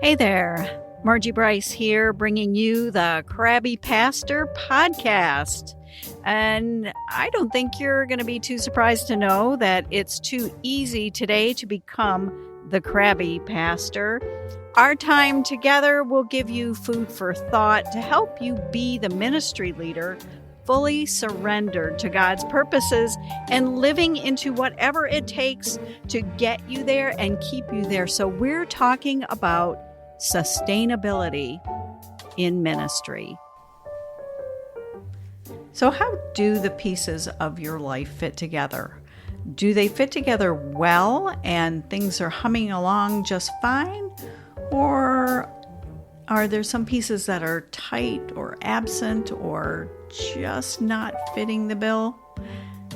Hey there, Margie Bryce here, bringing you the Krabby Pastor podcast. And I don't think you're going to be too surprised to know that it's too easy today to become the Krabby Pastor. Our time together will give you food for thought to help you be the ministry leader fully surrendered to God's purposes and living into whatever it takes to get you there and keep you there. So we're talking about sustainability in ministry. So how do the pieces of your life fit together? Do they fit together well and things are humming along just fine? Or are there some pieces that are tight or absent or just not fitting the bill?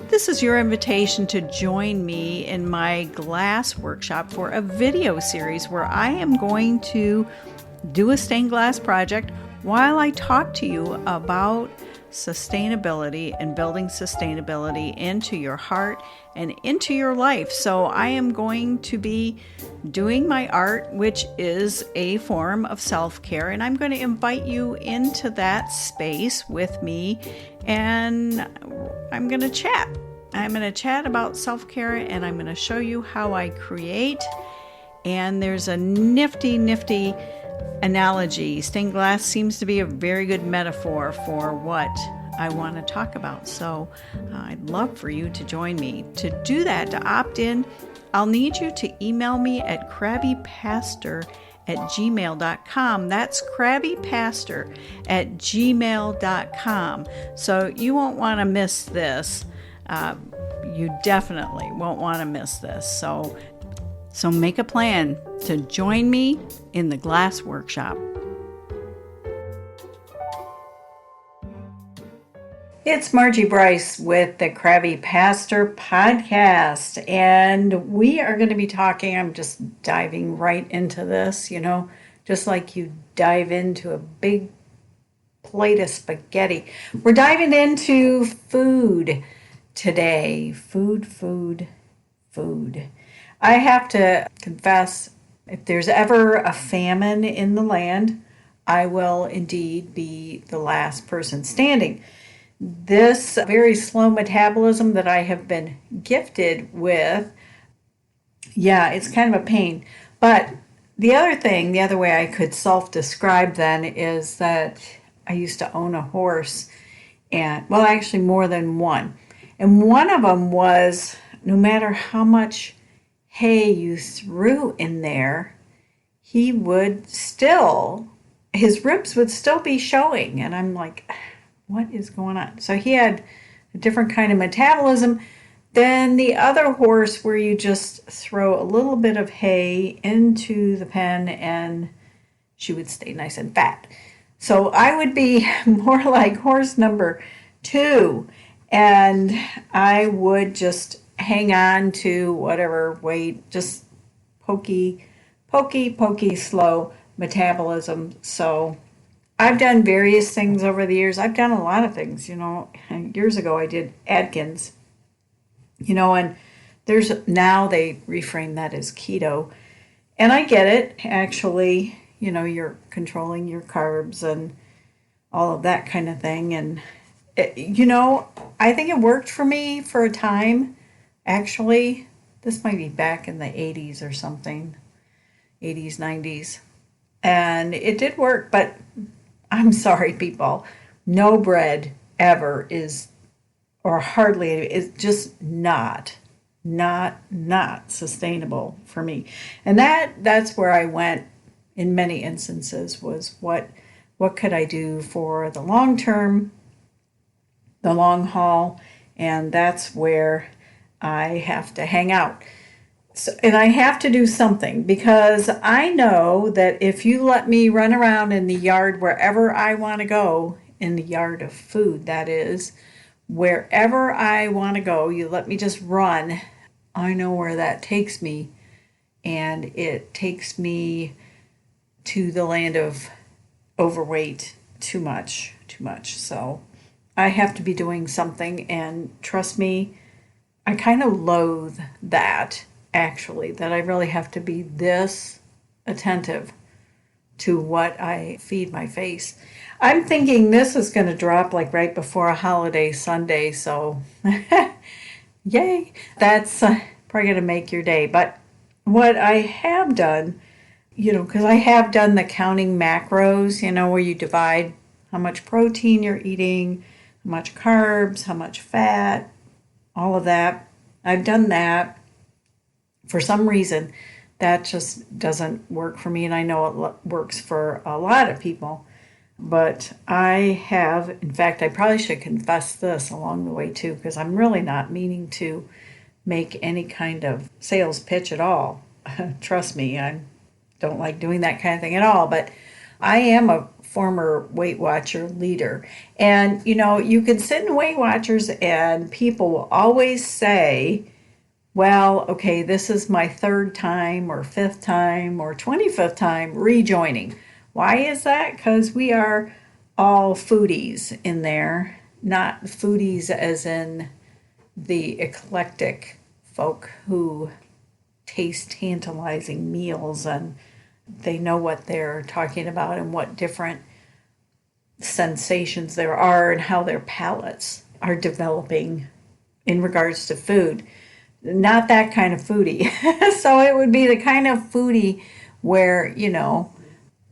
This is your invitation to join me in my glass workshop for a video series where I am going to do a stained glass project while I talk to you about sustainability and building sustainability into your heart and into your life. So I am going to be doing my art, which is a form of self-care, and I'm going to invite you into that space with me, and I'm going to chat. I'm going to chat about self-care, and I'm going to show you how I create. And there's a nifty analogy. Stained glass seems to be a very good metaphor for what I want to talk about. So I'd love for you to join me. To do that, to opt in, I'll need you to email me at krabbypastor@gmail.com. That's krabbypastor@gmail.com. So you won't want to miss this. You definitely won't want to miss this. So make a plan to join me in the glass workshop. It's Margie Bryce with the Krabby Pastor podcast, and we are going to be talking, I'm just diving right into this, just like you dive into a big plate of spaghetti. We're diving into food today. Food. I have to confess, if there's ever a famine in the land, I will indeed be the last person standing. This very slow metabolism that I have been gifted with, it's kind of a pain. But the other way I could self-describe then is that I used to own a horse, and actually more than one. And one of them was, no matter how much hay you threw in there, his ribs would still be showing. And I'm like, what is going on? So he had a different kind of metabolism than the other horse, where you just throw a little bit of hay into the pen and she would stay nice and fat. So I would be more like horse number 2, and I would just hang on to whatever weight, just pokey, slow metabolism. So I've done various things over the years. I've done a lot of things, Years ago I did Atkins, and now they reframe that as keto. And I get it. Actually, you're controlling your carbs and all of that kind of thing. And, I think it worked for me for a time. Actually, this might be back in the 80s or something, 80s, 90s. And it did work, but I'm sorry, people, no bread ever is, or hardly, is just not sustainable for me. And that's where I went in many instances, was what could I do for the long term, the long haul, and that's where I have to hang out. So, and I have to do something, because I know that if you let me run around in the yard wherever I want to go, in the yard of food, that is, wherever I want to go, you let me just run, I know where that takes me. And it takes me to the land of overweight, too much. So I have to be doing something, and trust me, I kind of loathe that, actually, that I really have to be this attentive to what I feed my face. I'm thinking this is going to drop like right before a holiday Sunday, so yay. That's probably going to make your day. But what I have done, because I have done the counting macros, where you divide how much protein you're eating, how much carbs, how much fat, all of that. I've done that. For some reason, that just doesn't work for me, and I know it works for a lot of people. But I have, in fact, I probably should confess this along the way too, because I'm really not meaning to make any kind of sales pitch at all. Trust me, I don't like doing that kind of thing at all. But I am a former Weight Watcher leader. And, you can sit in Weight Watchers and people will always say, well, okay, this is my third time or fifth time or 25th time rejoining. Why is that? Because we are all foodies in there, not foodies as in the eclectic folk who taste tantalizing meals and they know what they're talking about and what different sensations there are and how their palates are developing in regards to food. Not that kind of foodie. So it would be the kind of foodie where,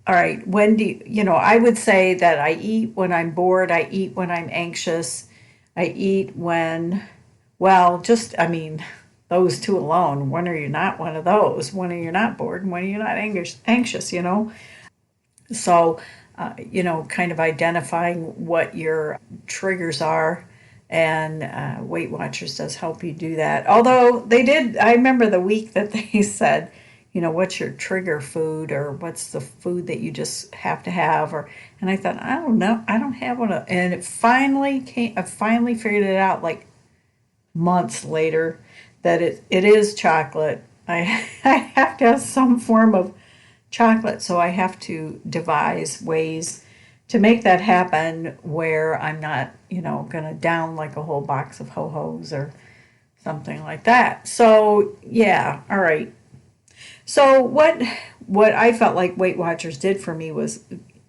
all right, when do I would say that I eat when I'm bored, I eat when I'm anxious, I eat when, those two alone. When are you not one of those? When are you not bored and when are you not anxious, So, kind of identifying what your triggers are. And Weight Watchers does help you do that. Although I remember the week that they said, what's your trigger food or what's the food that you just have to have? And I thought, I don't know. I don't have one. And it finally came, I finally figured it out like months later that it is chocolate. I have to have some form of chocolate. So I have to devise ways to make that happen where I'm not, going to down like a whole box of Ho-Hos or something like that. So, yeah, all right. So what I felt like Weight Watchers did for me was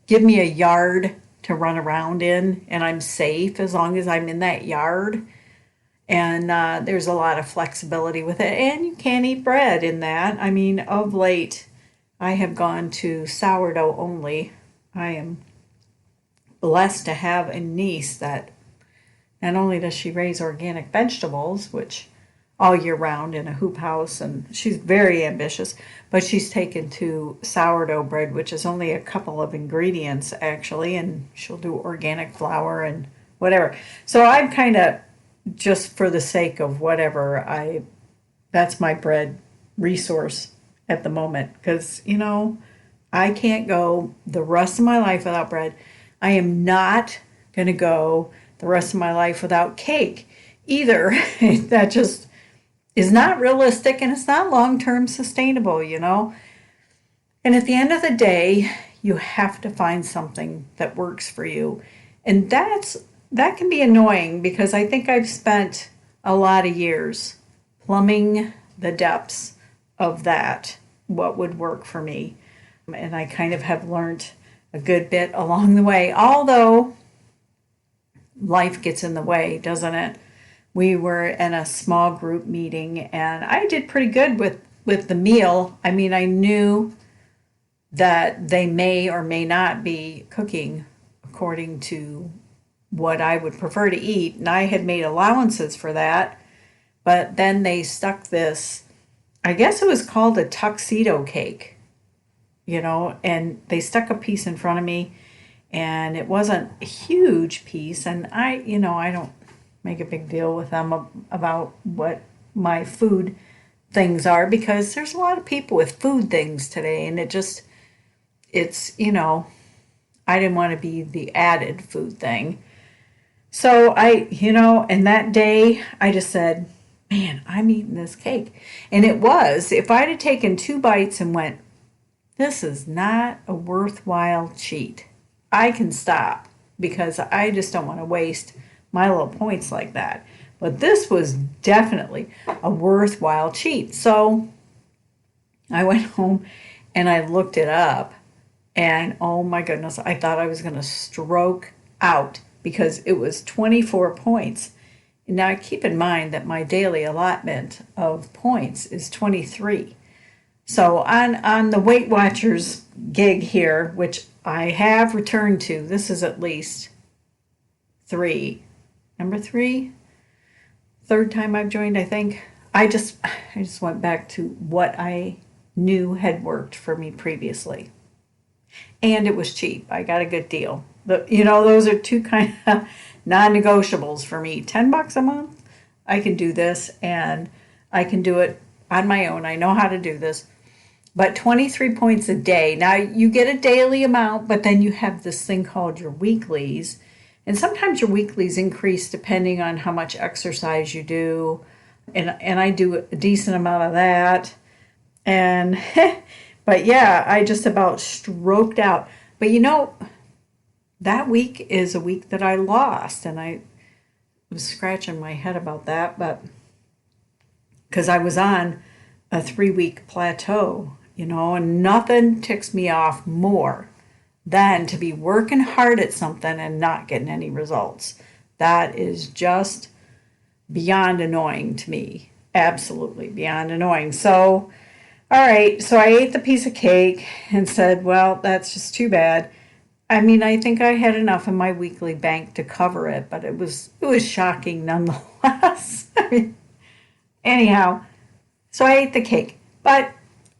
give me a yard to run around in, and I'm safe as long as I'm in that yard. And there's a lot of flexibility with it. And you can't eat bread in that. I mean, of late, I have gone to sourdough only. I am blessed to have a niece that not only does she raise organic vegetables, which all year round in a hoop house, and she's very ambitious, but she's taken to sourdough bread, which is only a couple of ingredients actually, and she'll do organic flour and whatever. So I'm kind of just for the sake of whatever, that's my bread resource at the moment because, I can't go the rest of my life without bread. I am not going to go the rest of my life without cake either. That just is not realistic and it's not long-term sustainable, And at the end of the day, you have to find something that works for you. And that can be annoying because I think I've spent a lot of years plumbing the depths of that, what would work for me. And I kind of have learned a good bit along the way, although life gets in the way, doesn't it? We were in a small group meeting and I did pretty good with the meal. I mean, I knew that they may or may not be cooking according to what I would prefer to eat, and I had made allowances for that. But then they stuck this, I guess it was called a tuxedo cake, and they stuck a piece in front of me, and it wasn't a huge piece, and I don't make a big deal with them about what my food things are because there's a lot of people with food things today, and it's I didn't want to be the added food thing. So and that day I just said, man, I'm eating this cake. And it was, if I'd have taken 2 bites and went, this is not a worthwhile cheat, I can stop because I just don't want to waste my little points like that. But this was definitely a worthwhile cheat. So I went home and I looked it up. And oh my goodness, I thought I was going to stroke out because it was 24 points. Now, keep in mind that my daily allotment of points is 23. So on the Weight Watchers gig here, which I have returned to, this is at least number three, third time I've joined, I think. I just went back to what I knew had worked for me previously. And it was cheap. I got a good deal. Those are two kind of non-negotiables for me. $10 a month, I can do this, and I can do it on my own. I know how to do this. But 23 points a day. Now, you get a daily amount, but then you have this thing called your weeklies. And sometimes your weeklies increase depending on how much exercise you do. And I do a decent amount of that. And, but yeah, I just about stroked out. But that week is a week that I lost. And I was scratching my head about that. But because I was on a 3-week plateau, and nothing ticks me off more than to be working hard at something and not getting any results. That is just beyond annoying to me. Absolutely beyond annoying. So, all right. So I ate the piece of cake and said, well, that's just too bad. I mean, I think I had enough in my weekly bank to cover it, but it was shocking nonetheless. Anyhow, so I ate the cake. But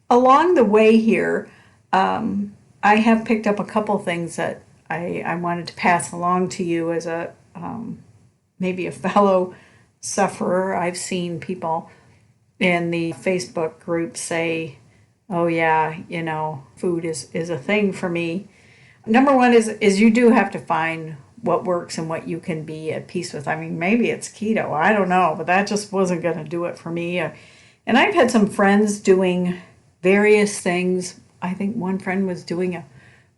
along the way here, I have picked up a couple things that I wanted to pass along to you as a maybe a fellow sufferer. I've seen people in the Facebook group say, oh yeah, food is a thing for me. Number one is you do have to find what works and what you can be at peace with. I mean, maybe it's keto. I don't know, but that just wasn't going to do it for me. And I've had some friends doing various things. I think one friend was doing a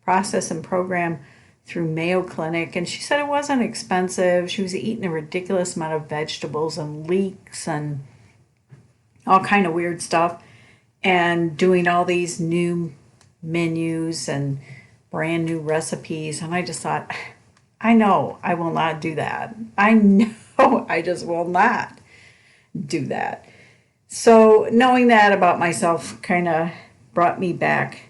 process and program through Mayo Clinic, and she said it wasn't expensive. She was eating a ridiculous amount of vegetables and leeks and all kind of weird stuff, and doing all these new menus and brand new recipes. And I just thought, I know I will not do that. I know I just will not do that. So knowing that about myself kind of brought me back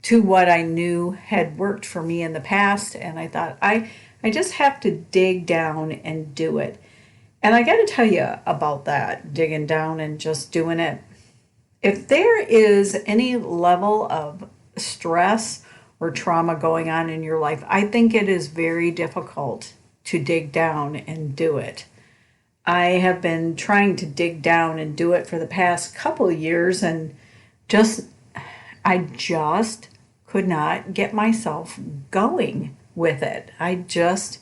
to what I knew had worked for me in the past. And I thought, I just have to dig down and do it. And I got to tell you about that, digging down and just doing it. If there is any level of stress or trauma going on in your life, I think it is very difficult to dig down and do it. I have been trying to dig down and do it for the past couple of years, and I just could not get myself going with it. I just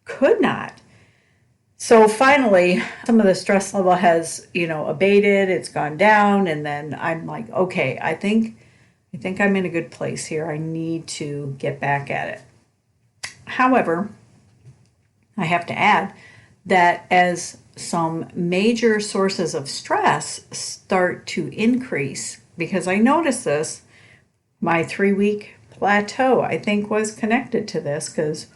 could not. So finally, some of the stress level has, abated. It's gone down, and then I'm like, okay, I think I'm in a good place here. I need to get back at it. However, I have to add that as some major sources of stress start to increase, because I noticed this, my 3-week plateau, I think, was connected to this, because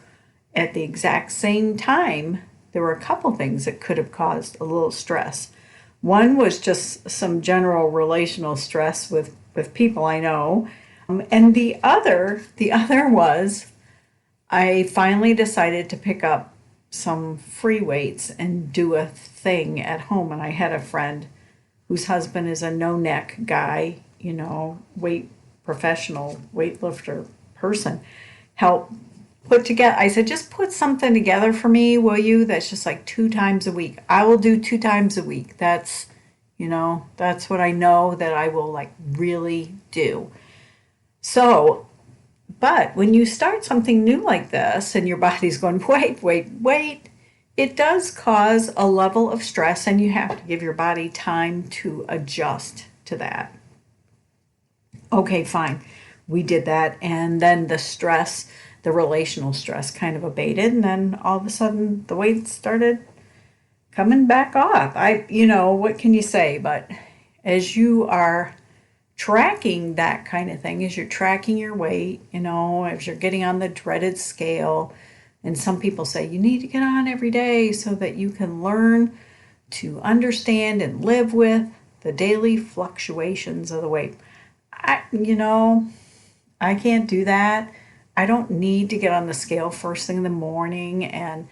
at the exact same time, there were a couple things that could have caused a little stress. One was just some general relational stress with people I know. And the other was I finally decided to pick up some free weights and do a thing at home. And I had a friend whose husband is a no-neck guy, weight professional, weightlifter person, help put together. I said, just put something together for me, will you? That's just like 2 times a week. I will do 2 times a week. That's what I know that I will really do. So, but when you start something new like this and your body's going, wait, it does cause a level of stress, and you have to give your body time to adjust to that. Okay, fine. We did that, and then the relational stress kind of abated, and then all of a sudden the weight started coming back off. What can you say? But as you are tracking that kind of thing, as you're tracking your weight, as you're getting on the dreaded scale. And some people say you need to get on every day so that you can learn to understand and live with the daily fluctuations of the weight. I can't do that. I don't need to get on the scale first thing in the morning and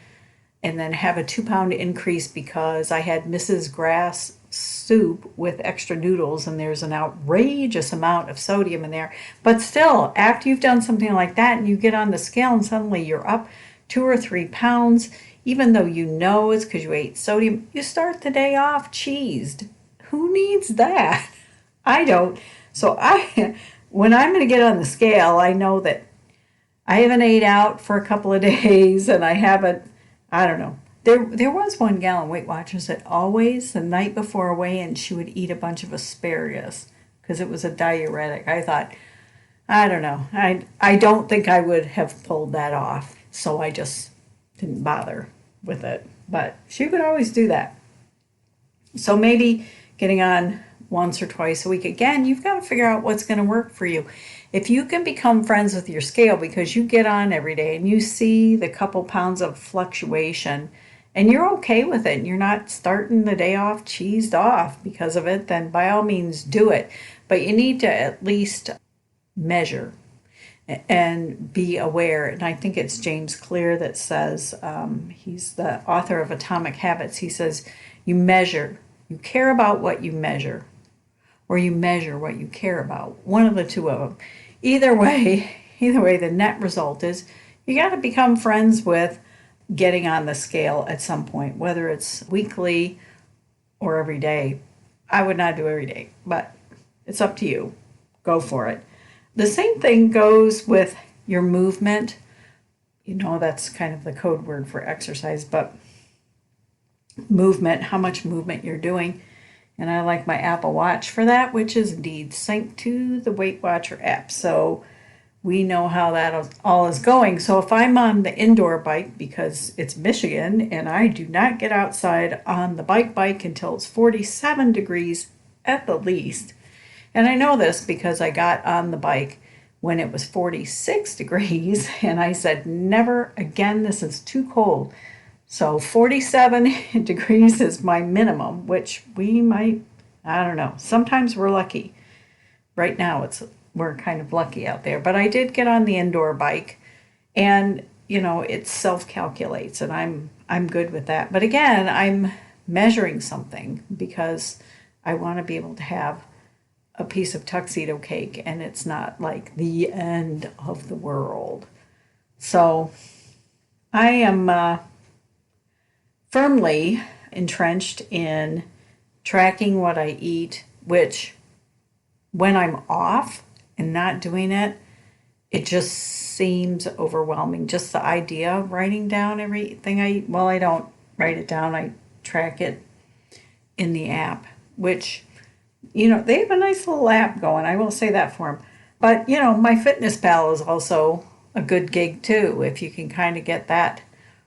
then have a 2 pound increase because I had Mrs. Grass soup with extra noodles and there's an outrageous amount of sodium in there. But still, after you've done something like that and you get on the scale and suddenly you're up 2 or 3 pounds, even though you know it's because you ate sodium, you start the day off cheesed. Who needs that? I don't. So when I'm going to get on the scale, I know that I haven't ate out for a couple of days and I don't know. There was one gal in Weight Watchers that always, the night before a weigh-in, she would eat a bunch of asparagus because it was a diuretic. I thought, I don't know. I don't think I would have pulled that off. So I just didn't bother with it. But she could always do that. So maybe getting on once or twice a week. Again, you've got to figure out what's going to work for you. If you can become friends with your scale because you get on every day and you see the couple pounds of fluctuation and you're okay with it and you're not starting the day off cheesed off because of it, then by all means do it. But you need to at least measure and be aware. And I think it's James Clear that says, he's the author of Atomic Habits. He says, you measure. You care about what you measure, or you measure what you care about. One of the two of them. Either way, the net result is you got to become friends with getting on the scale at some point, whether it's weekly or every day. I would not do every day, but it's up to you. Go for it. The same thing goes with your movement. That's kind of the code word for exercise, but movement, how much movement you're doing. And I like my Apple Watch for that, which is indeed synced to the Weight Watcher app. So we know how that all is going. So if I'm on the indoor bike because it's Michigan and I do not get outside on the bike until it's 47 degrees at the least. And I know this because I got on the bike when it was 46 degrees and I said, never again, this is too cold. So 47 degrees is my minimum, which we might, I don't know. Sometimes we're lucky. Right now we're kind of lucky out there. But I did get on the indoor bike and, it self-calculates and I'm good with that. But again, I'm measuring something because I want to be able to have a piece of tuxedo cake and it's not like the end of the world. So I am firmly entrenched in tracking what I eat, which when I'm off and not doing it, it just seems overwhelming. Just the idea of writing down everything I eat. Well, I don't write it down. I track it in the app, which, they have a nice little app going. I will say that for them. But, my MyFitnessPal is also a good gig too, if you can kind of get that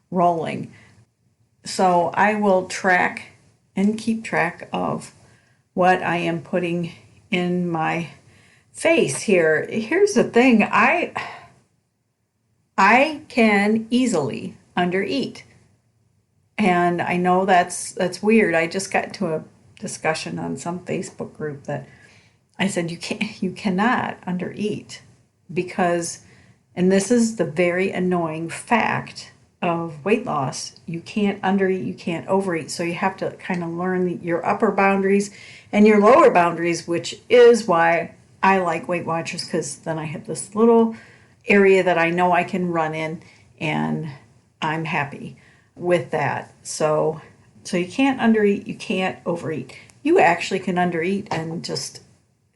rolling. So I will track and keep track of what I am putting in my face here. Here's the thing. I can easily undereat. And I know that's weird. I just got into a discussion on some Facebook group that I said you cannot undereat because, and this is the very annoying fact of weight loss, you can't undereat, you can't overeat. So you have to kind of learn your upper boundaries and your lower boundaries, which is why I like Weight Watchers, because then I have this little area that I know I can run in and I'm happy with that. So you can't undereat, you can't overeat. You actually can undereat and just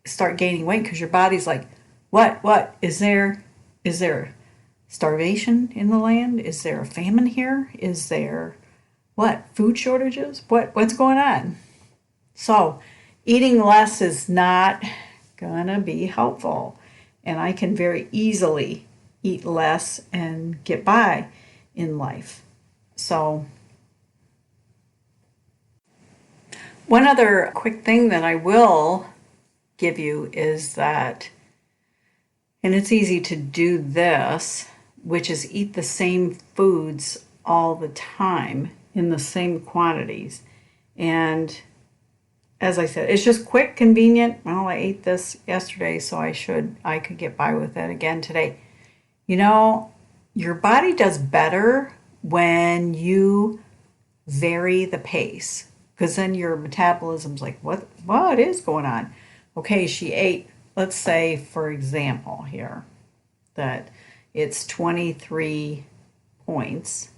start gaining weight because your body's like, what? Is there starvation in the land? Is there a famine here? Is there food shortages? What's going on? So eating less is not gonna be helpful. And I can very easily eat less and get by in life. So one other quick thing that I will give you is that, and it's easy to do this, which is eat the same foods all the time in the same quantities. And as I said, it's just quick, convenient. Well, I ate this yesterday, so I could get by with it again today. You know, your body does better when you vary the pace, because then your metabolism's like, what is going on? Okay, she ate, let's say, for example, here, that it's 23 points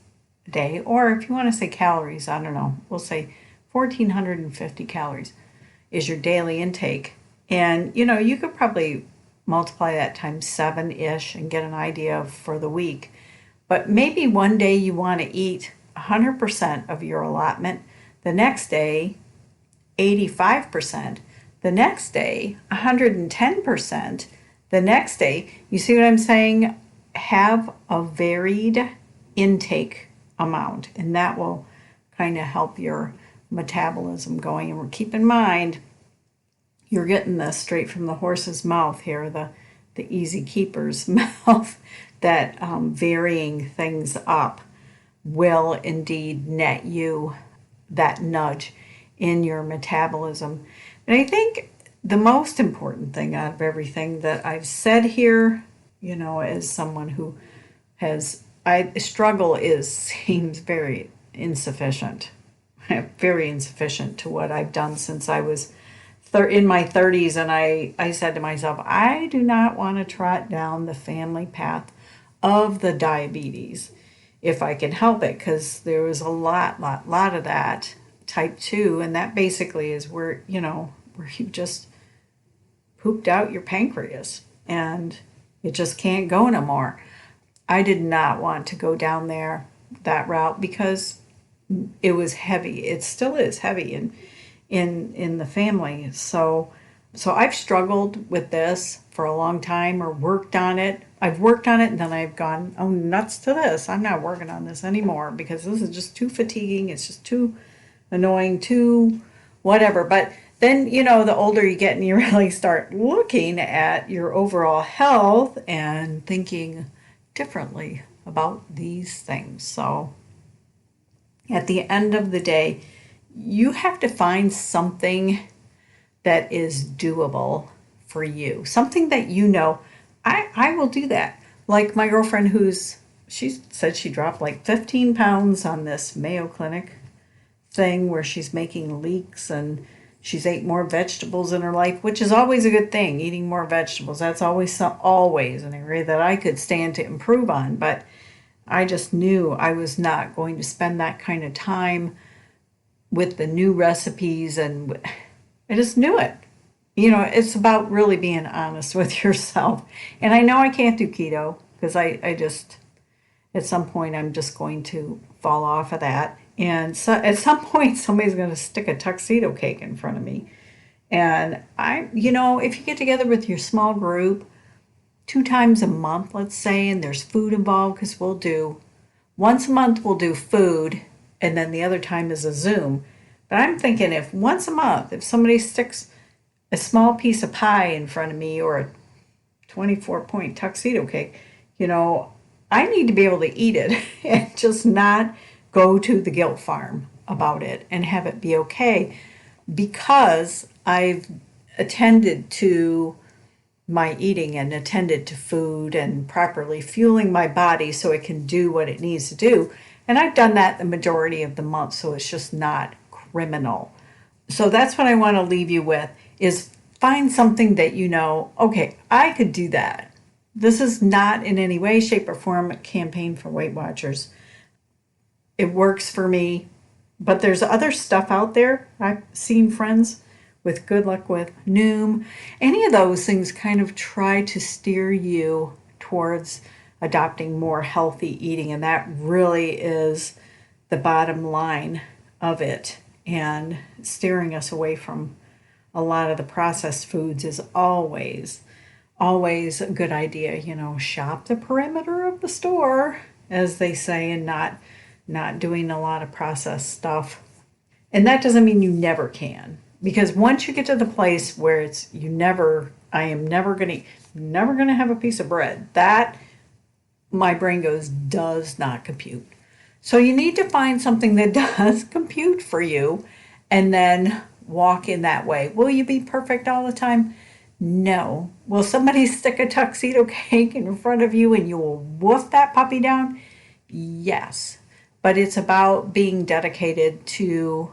a day, or if you want to say calories, I don't know, we'll say 1,450 calories is your daily intake. And, you could probably multiply that times 7-ish and get an idea for the week. But maybe one day you want to eat 100% of your allotment, the next day 85%, the next day 110%, the next day, you see what I'm saying? Have a varied intake amount, and that will kind of help your metabolism going. And keep in mind, you're getting this straight from the horse's mouth here, the easy keeper's mouth, that varying things up will indeed net you that nudge in your metabolism. And I think the most important thing out of everything that I've said here, as someone who struggle seems very insufficient, very insufficient to what I've done since I was in my 30s. And I said to myself, I do not want to trot down the family path of the diabetes if I can help it, because there was a lot of that type 2, and that basically is where you just pooped out your pancreas and it just can't go no more. I did not want to go down that route because it was heavy. It still is heavy in the family. So I've struggled with this for a long time, or worked on it. I've worked on it and then I've gone, oh, nuts to this. I'm not working on this anymore because this is just too fatiguing. It's just too annoying, too whatever. But then, the older you get and you really start looking at your overall health and thinking differently about these things. So at the end of the day, you have to find something that is doable for you, something that I will do that. Like my girlfriend she said she dropped like 15 pounds on this Mayo Clinic thing where she's making leeks, and she's ate more vegetables in her life, which is always a good thing. Eating more vegetables, that's always an area that I could stand to improve on. But I just knew I was not going to spend that kind of time with the new recipes, and I just knew it. It's about really being honest with yourself. And I know I can't do keto because I just, at some point, I'm just going to fall off of that. And so at some point, somebody's going to stick a tuxedo cake in front of me. And if you get together with your small group 2 times a month, let's say, and there's food involved, because once a month we'll do food, and then the other time is a Zoom. But I'm thinking, if once a month, if somebody sticks a small piece of pie in front of me or a 24-point tuxedo cake, I need to be able to eat it and just not go to the guilt farm about it and have it be okay, because I've attended to my eating and attended to food and properly fueling my body so it can do what it needs to do. And I've done that the majority of the month, so it's just not criminal. So that's what I want to leave you with, is find something that okay, I could do that. This is not in any way, shape, or form a campaign for Weight Watchers. It works for me, but there's other stuff out there. I've seen friends with good luck with Noom. Any of those things kind of try to steer you towards adopting more healthy eating, and that really is the bottom line of it. And steering us away from a lot of the processed foods is always a good idea. Shop the perimeter of the store, as they say, and not doing a lot of processed stuff. And that doesn't mean you never can. Because once you get to the place where I am never gonna have a piece of bread, that my brain does not compute. So you need to find something that does compute for you and then walk in that way. Will you be perfect all the time? No. Will somebody stick a tuxedo cake in front of you and you will wolf that puppy down? Yes. But it's about being dedicated to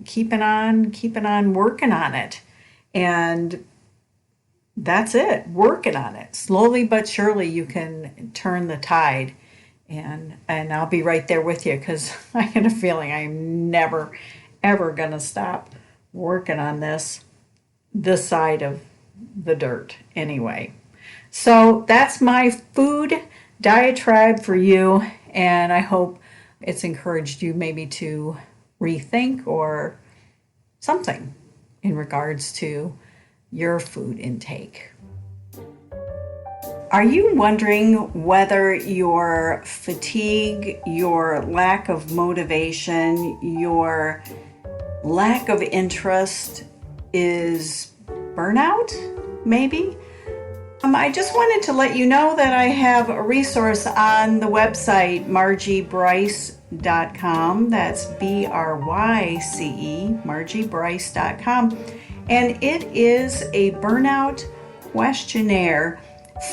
keeping on working on it. And that's it, working on it. Slowly but surely you can turn the tide. And I'll be right there with you because I get a feeling I'm never, ever going to stop working on this side of the dirt anyway. So that's my food diatribe for you. And I hope it's encouraged you maybe to rethink or something in regards to your food intake. Are you wondering whether your fatigue, your lack of motivation, your lack of interest is burnout, maybe? I just wanted to let you know that I have a resource on the website, margiebryce.com. That's BRYCE, margiebryce.com. And it is a burnout questionnaire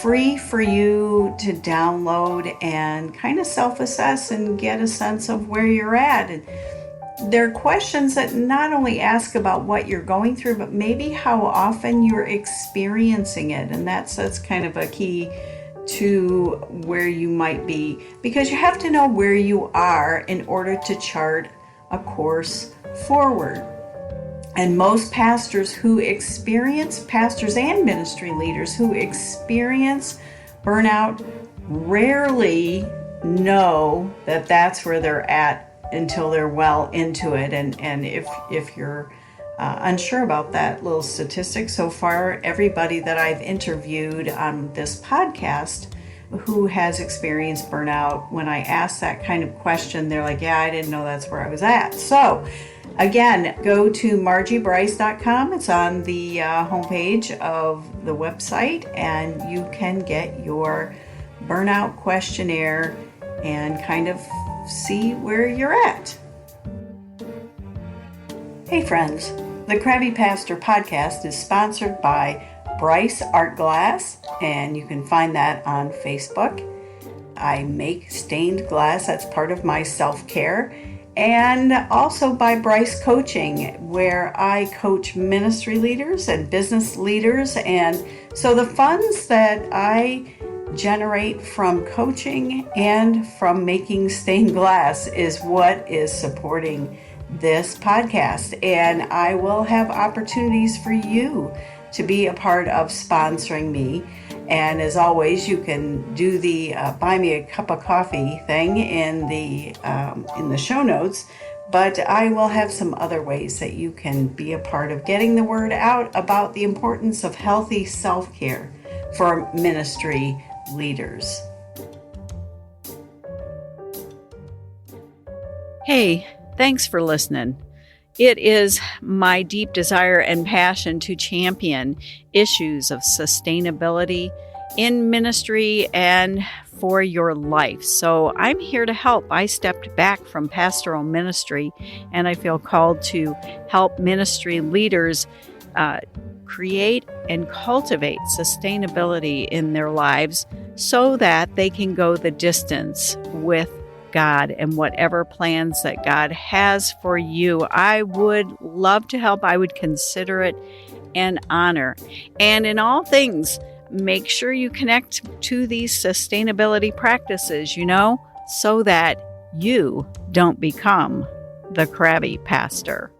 free for you to download and kind of self-assess and get a sense of where you're at. And there are questions that not only ask about what you're going through, but maybe how often you're experiencing it. And that's kind of a key to where you might be, because you have to know where you are in order to chart a course forward. And most pastors and ministry leaders who experience burnout rarely know that that's where they're at until they're well into it. And if you're unsure about that little statistic, so far everybody that I've interviewed on this podcast who has experienced burnout, when I ask that kind of question, they're like, yeah, I didn't know that's where I was at. So again, go to margiebryce.com. It's on the homepage of the website, and you can get your burnout questionnaire and kind of see where you're at. Hey friends, the Krabby Pastor podcast is sponsored by Bryce Art Glass, and you can find that on Facebook. I make stained glass. That's part of my self-care. And also by Bryce Coaching, where I coach ministry leaders and business leaders. And so the funds that I generate from coaching and from making stained glass is what is supporting this podcast. And I will have opportunities for you to be a part of sponsoring me. And as always, you can do the buy me a cup of coffee thing in the show notes. But I will have some other ways that you can be a part of getting the word out about the importance of healthy self-care for ministry leaders. Hey, thanks for listening. It is my deep desire and passion to champion issues of sustainability in ministry and for your life. So I'm here to help. I stepped back from pastoral ministry, and I feel called to help ministry leaders create and cultivate sustainability in their lives so that they can go the distance with God and whatever plans that God has for you. I would love to help. I would consider it an honor. And in all things, make sure you connect to these sustainability practices, so that you don't become the crabby pastor.